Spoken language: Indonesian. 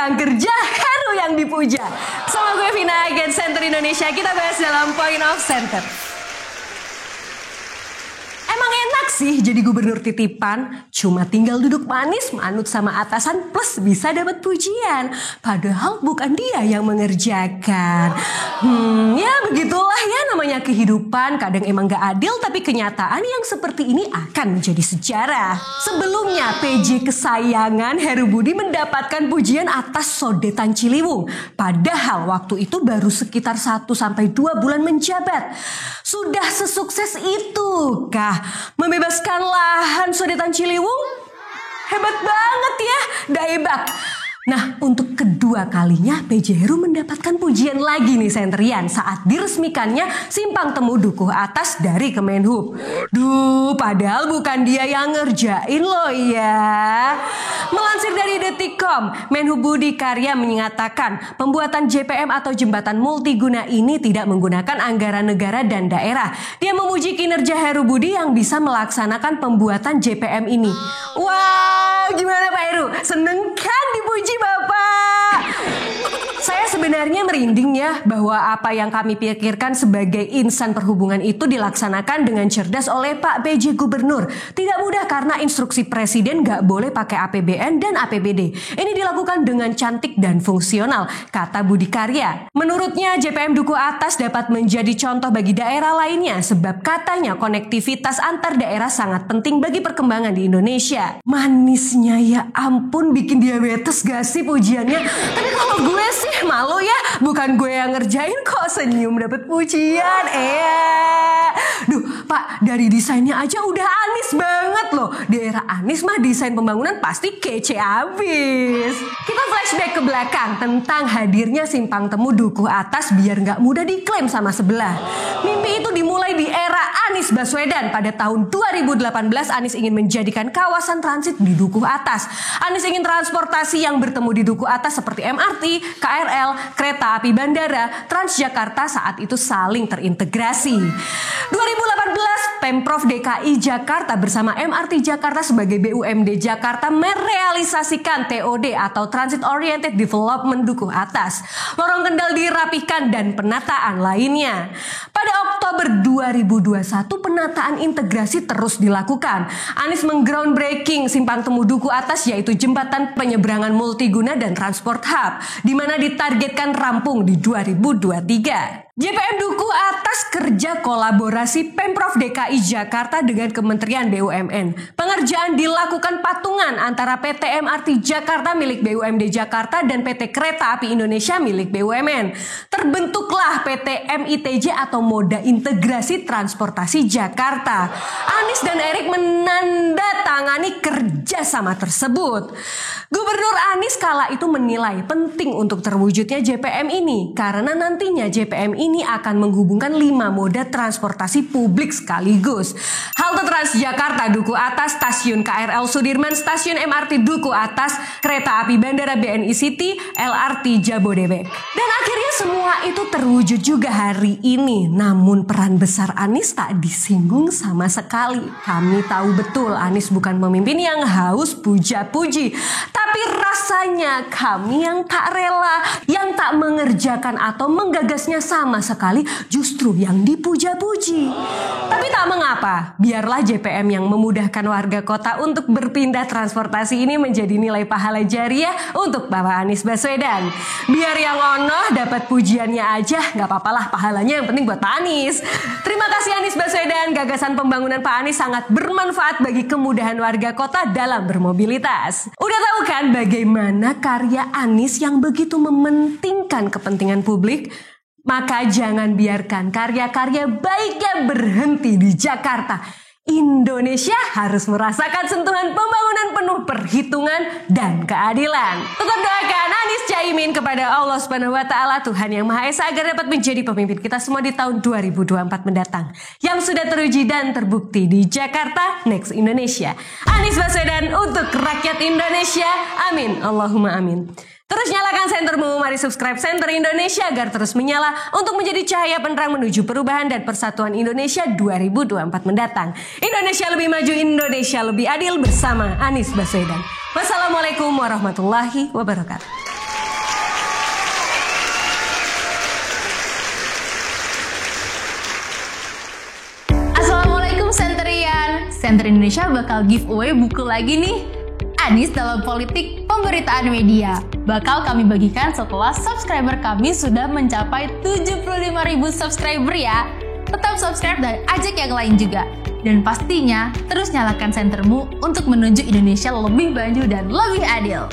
Tukang kerja, Heru yang dipuja. Sama gue Vina, Agent Center Indonesia. Kita bahas dalam Point of Center. Emang enak sih jadi gubernur titipan, cuma tinggal duduk manis, manut sama atasan, plus bisa dapat pujian. Padahal bukan dia yang mengerjakan. Ya begitulah ya namanya kehidupan. Kadang emang gak adil, tapi kenyataan yang seperti ini akan menjadi sejarah. Sebelumnya PJ kesayangan Heru Budi mendapatkan pujian atas sodetan Ciliwung. Padahal waktu itu baru sekitar 1-2 bulan menjabat. Sudah sesukses itu kah membebaskan lahan sodetan Ciliwung? Hebat banget ya, Daebak. Nah, untuk kedua kalinya PJ Heru mendapatkan pujian lagi nih Senterian saat diresmikannya Simpang Temu Dukuh Atas dari Kemenhub. Duh, padahal bukan dia yang ngerjain loh ya. Melansir dari Detikcom, Menhub Budi Karya menyatakan pembuatan JPM atau jembatan multiguna ini tidak menggunakan anggaran negara dan daerah. Dia memuji kinerja Heru Budi yang bisa melaksanakan pembuatan JPM ini. Wow, gimana Pak Heru? Seneng kan dipuji Bapak? Saya sebenarnya merinding ya bahwa apa yang kami pikirkan sebagai insan perhubungan itu dilaksanakan dengan cerdas oleh Pak PJ Gubernur. Tidak mudah karena instruksi Presiden gak boleh pakai APBN dan APBD. Ini dilakukan dengan cantik dan fungsional, kata Budi Karya. Menurutnya JPM Dukuh Atas dapat menjadi contoh bagi daerah lainnya sebab katanya konektivitas antar daerah sangat penting bagi perkembangan di Indonesia. Manisnya ya ampun, bikin diabetes gak sih pujiannya? Tapi kalau gue sih malu ya, bukan gue yang ngerjain kok senyum dapat pujian. Duh Pak, dari desainnya aja udah Anies banget loh. Di era Anies mah desain pembangunan pasti kece abis. Kita flashback ke belakang tentang hadirnya Simpang Temu Dukuh Atas biar gak mudah diklaim sama sebelah. Mimpi itu dimulai di era Anies Baswedan. Pada tahun 2018 Anies ingin menjadikan kawasan transit di Dukuh Atas. Anies ingin transportasi yang bertemu di Dukuh Atas seperti MRT, KRL, kereta api bandara, Transjakarta saat itu saling terintegrasi. 2018 Pemprov DKI Jakarta bersama MRT Jakarta sebagai BUMD Jakarta merealisasikan TOD atau Transit Oriented Development Dukuh Atas. Lorong Kendal dirapihkan dan penataan lainnya. Pada Oktober 2021 penataan integrasi terus dilakukan. Anies menggroundbreaking Simpang Temu Dukuh Atas yaitu jembatan penyeberangan multiguna dan transport hub di mana ditargetkan rampung di 2023. JPM Dukuh Atas kerja kolaborasi Pemprov DKI Jakarta dengan Kementerian BUMN. Pengerjaan dilakukan patungan antara PT MRT Jakarta milik BUMD Jakarta dan PT Kereta Api Indonesia milik BUMN. Terbentuklah PT MITJ atau Moda Integrasi Transportasi Jakarta. Anies dan Erick menandatangani kerjasama tersebut. Gubernur Anies kala itu menilai penting untuk terwujudnya JPM ini karena nantinya JPM ini akan menghubungkan 5 moda transportasi publik sekaligus. Halte Transjakarta Dukuh Atas, stasiun KRL Sudirman, stasiun MRT Dukuh Atas, kereta api bandara BNI City, LRT Jabodebek. Dan akhirnya semua itu terwujud juga hari ini. Namun peran besar Anies tak disinggung sama sekali. Kami tahu betul Anies bukan pemimpin yang haus puja-puji. Tapi rasanya kami yang tak rela, yang tak mengerjakan atau menggagasnya sama sekali justru yang dipuja-puji. Tapi tak mengapa, biarlah JPM yang memudahkan warga kota untuk berpindah transportasi ini menjadi nilai pahala jariah untuk Bapak Anies Baswedan. Biar yang onoh dapat pujiannya aja, gak apa-apalah pahalanya yang penting buat Pak Anies. Terima kasih Anies Baswedan, gagasan pembangunan Pak Anies sangat bermanfaat bagi kemudahan warga kota dalam bermobilitas. Udah tahu kan bagaimana karya Anies yang begitu mementingkan kepentingan publik? Maka jangan biarkan karya-karya baiknya berhenti di Jakarta. Indonesia harus merasakan sentuhan pembangunan penuh perhitungan dan keadilan. Tetap doakan Anies Caimin kepada Allah Subhanahu wa taala, Tuhan Yang Maha Esa, agar dapat menjadi pemimpin kita semua di tahun 2024 mendatang yang sudah teruji dan terbukti di Jakarta Next Indonesia. Anies Baswedan untuk rakyat Indonesia. Amin. Allahumma amin. Terus nyalakan sentermu, mari subscribe Senter Indonesia agar terus menyala untuk menjadi cahaya penerang menuju perubahan dan persatuan Indonesia 2024 mendatang. Indonesia lebih maju, Indonesia lebih adil bersama Anies Baswedan. Wassalamualaikum warahmatullahi wabarakatuh. Center Indonesia bakal giveaway buku lagi nih. Anies dalam Politik Pemberitaan Media bakal kami bagikan setelah subscriber kami sudah mencapai 75.000 subscriber ya. Tetap subscribe dan ajak yang lain juga. Dan pastinya terus nyalakan sentermu untuk menuju Indonesia lebih maju dan lebih adil.